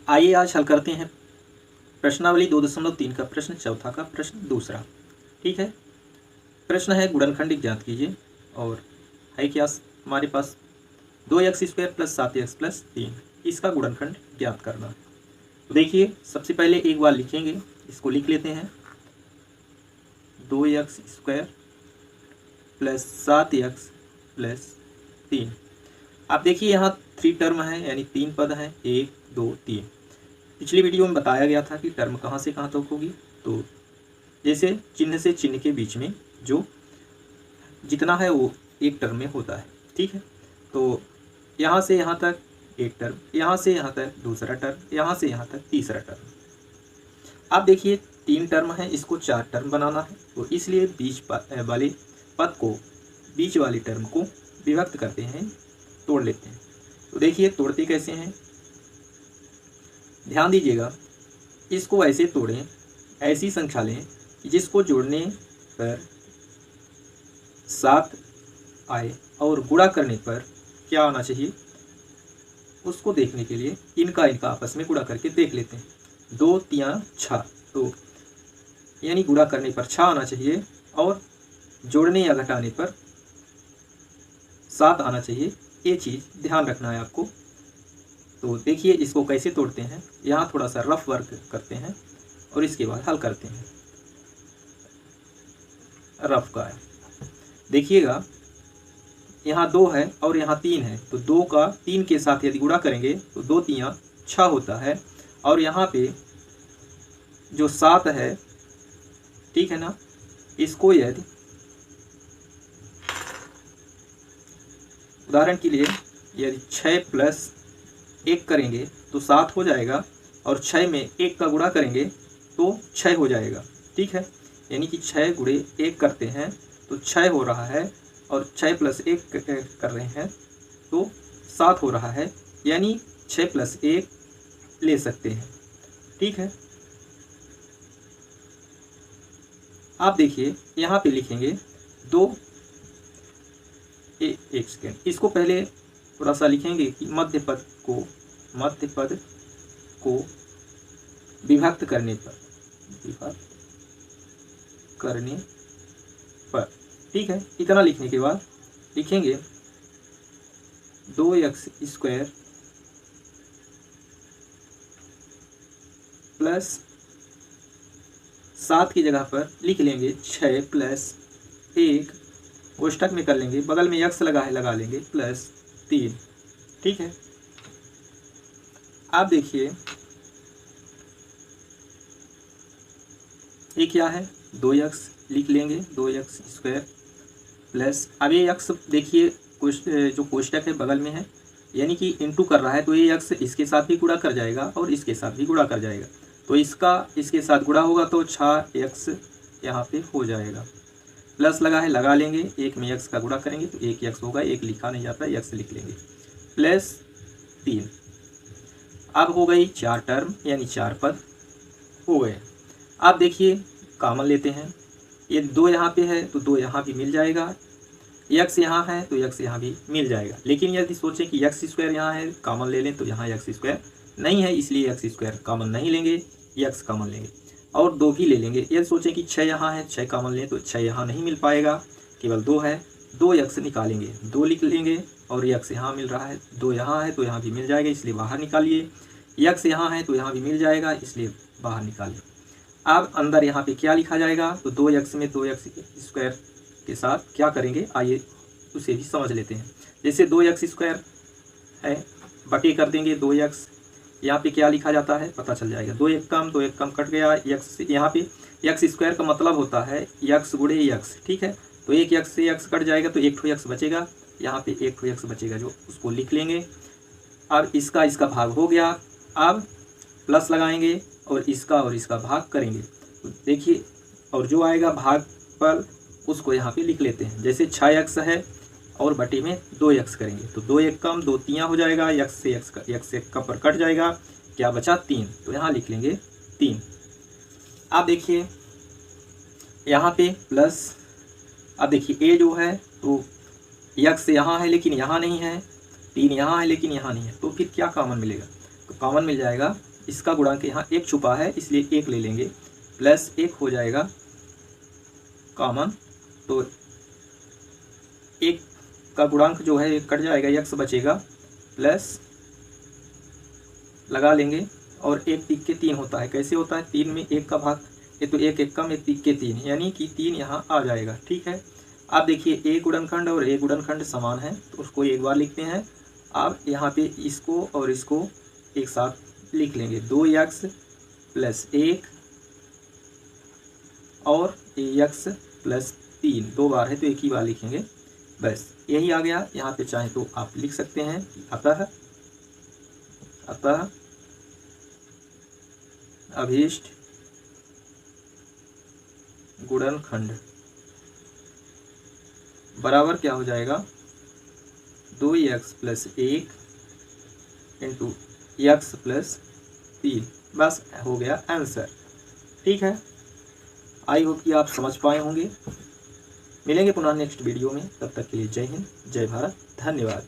आइए आज हल करते हैं प्रश्नावली 2.3 का प्रश्न चौथा का प्रश्न दूसरा। ठीक है, प्रश्न है गुणनखंड ज्ञात कीजिए और है क्या हमारे पास 2x² + 7x + 3 इसका गुणनखंड ज्ञात करना। तो देखिए सबसे पहले एक बार लिखेंगे, इसको लिख लेते हैं 2x² + 7x + 3। आप देखिए यहाँ 3 टर्म है यानी 3 पद हैं, 1 2 3। पिछली वीडियो में बताया गया था कि टर्म कहाँ से कहाँ तक होगी। तो जैसे चिन्ह से चिन्ह के बीच में जो जितना है वो एक टर्म में होता है। ठीक है, तो यहाँ से यहाँ तक एक टर्म, यहाँ से यहाँ तक दूसरा टर्म, यहाँ से यहाँ तक तीसरा टर्म। आप देखिए 3 टर्म है, इसको 4 टर्म बनाना है, तो इसलिए बीच वाले पद को, बीच वाले टर्म को विभक्त करते हैं, तोड़ लेते हैं। तो देखिए तोड़ते कैसे हैं, ध्यान दीजिएगा। इसको ऐसे तोड़ें, ऐसी संख्या लें जिसको जोड़ने पर 7 आए और गुणा करने पर क्या आना चाहिए, उसको देखने के लिए इनका आपस में गुणा करके देख लेते हैं। 2 3 6, तो यानी गुणा करने पर 6 आना चाहिए और जोड़ने या घटाने पर 7 आना चाहिए। ये चीज़ ध्यान रखना है आपको। तो देखिए इसको कैसे तोड़ते हैं, यहाँ थोड़ा सा रफ वर्क करते हैं और इसके बाद हल करते हैं। रफ का है, देखिएगा यहाँ 2 है और यहाँ 3 है, तो 2 का 3 के साथ यदि गुणा करेंगे तो 2 3 6 होता है। और यहाँ पे जो 7 है, ठीक है ना, इसको यदि उदाहरण के लिए यदि 6 + 1 करेंगे तो 7 हो जाएगा और 6 में 1 का गुणा करेंगे तो 6 हो जाएगा। ठीक है, यानी कि 6 गुणे 1 करते हैं तो 6 हो रहा है और 6 + 1 कर रहे हैं तो 7 हो रहा है, यानी 6 + 1 ले सकते हैं। ठीक है, आप देखिए यहाँ पे लिखेंगे 2 एक सेकेंड, इसको पहले थोड़ा सा लिखेंगे कि मध्य पद को विभक्त करने पर, ठीक है, इतना लिखने के बाद लिखेंगे 2x² + 7 की जगह पर लिख लेंगे 6 + 1, कोष्ठक में कर लेंगे, बगल में x लगा है लगा लेंगे +3। ठीक है, आप देखिए ये क्या है, 2x लिख लेंगे, 2x² प्लस, अब ये x देखिए जो कोष्ठक है बगल में है, यानी कि इंटू कर रहा है, तो ये x इसके साथ भी गुणा कर जाएगा और इसके साथ भी गुणा कर जाएगा, तो इसका इसके साथ गुणा होगा तो 6x यहाँ पे हो जाएगा। प्लस लगा है लगा लेंगे, 1 में x का गुणा करेंगे तो 1x होगा, 1 लिखा नहीं जाता है, x लिख लेंगे +3। अब हो गई 4 टर्म यानी 4 पद हो गए। अब देखिए कॉमन लेते हैं, ये 2 यहाँ पे है तो 2 यहाँ भी मिल जाएगा, x यहाँ है तो x यहाँ भी मिल जाएगा। लेकिन यदि सोचें कि x² यहाँ है, कॉमन ले लें, तो यहाँ x² नहीं है, इसलिए x² कॉमन नहीं लेंगे, x कॉमन लेंगे और 2 भी ले लेंगे। यदि सोचें कि 6 यहाँ है, 6 कॉमन लें तो 6 यहाँ नहीं मिल पाएगा, केवल 2 है, 2x निकालेंगे, 2 लिख लेंगे और x यहाँ मिल रहा है, 2 यहाँ है तो यहाँ भी मिल जाएगा, इसलिए बाहर निकालिए, x यहाँ है तो यहाँ भी मिल जाएगा, इसलिए बाहर निकालिए। अब अंदर यहाँ पे क्या लिखा जाएगा, तो 2x में 2x² के साथ क्या करेंगे, आइए उसे भी समझ लेते हैं। जैसे 2x² है, बटे कर देंगे 2x, यहाँ पे क्या लिखा जाता है पता चल जाएगा, 2 1 कम कट गया, x यहाँ पे x² का मतलब होता है x गुणे x। ठीक है, तो 1 x से x कट जाएगा तो 1 x बचेगा, यहाँ पे 1 x बचेगा जो उसको लिख लेंगे। अब इसका भाग हो गया, अब प्लस लगाएंगे और इसका भाग करेंगे, तो देखिए और जो आएगा भाग पर उसको यहाँ पे लिख लेते हैं। जैसे 6x है और बटे में 2x करेंगे तो 2 1 कम 2 3 हो जाएगा, x से का पर कट जाएगा, क्या बचा 3, तो यहाँ लिख लेंगे 3। आप देखिए यहाँ पे प्लस, अब देखिए a जो है तो x यहाँ है लेकिन यहाँ नहीं है, 3 यहाँ है लेकिन यहाँ नहीं है, तो फिर क्या कॉमन मिलेगा, तो कॉमन मिल जाएगा इसका गुणांक यहाँ 1 छुपा है इसलिए 1 ले लेंगे, प्लस 1 हो जाएगा कॉमन, तो 1 का गुणांक जो है कट जाएगा, x बचेगा, प्लस लगा लेंगे और 1 3 के 3 होता है। कैसे होता है? 3 में 1 का भाग, ये तो 1 1 कम, 1 3 के 3, यानी कि 3 यहाँ आ जाएगा। ठीक है, अब देखिए a गुणनखंड और a गुणनखंड समान है तो उसको एक बार लिखते हैं। अब यहाँ पे इसको और इसको एक साथ लिख लेंगे, 2x प्लस 1 और ax प्लस 3, 2 बार है तो एक ही बार लिखेंगे, बस यही आ गया। यहाँ पे चाहे तो आप लिख सकते हैं अतः अभीष्ट गुणनखंड बराबर क्या हो जाएगा, 2x plus 1 into x plus 3, बस हो गया आंसर। ठीक है, आई होप कि आप समझ पाए होंगे। मिलेंगे पुनः नेक्स्ट वीडियो में, तब तक के लिए जय हिंद, जय भारत, धन्यवाद।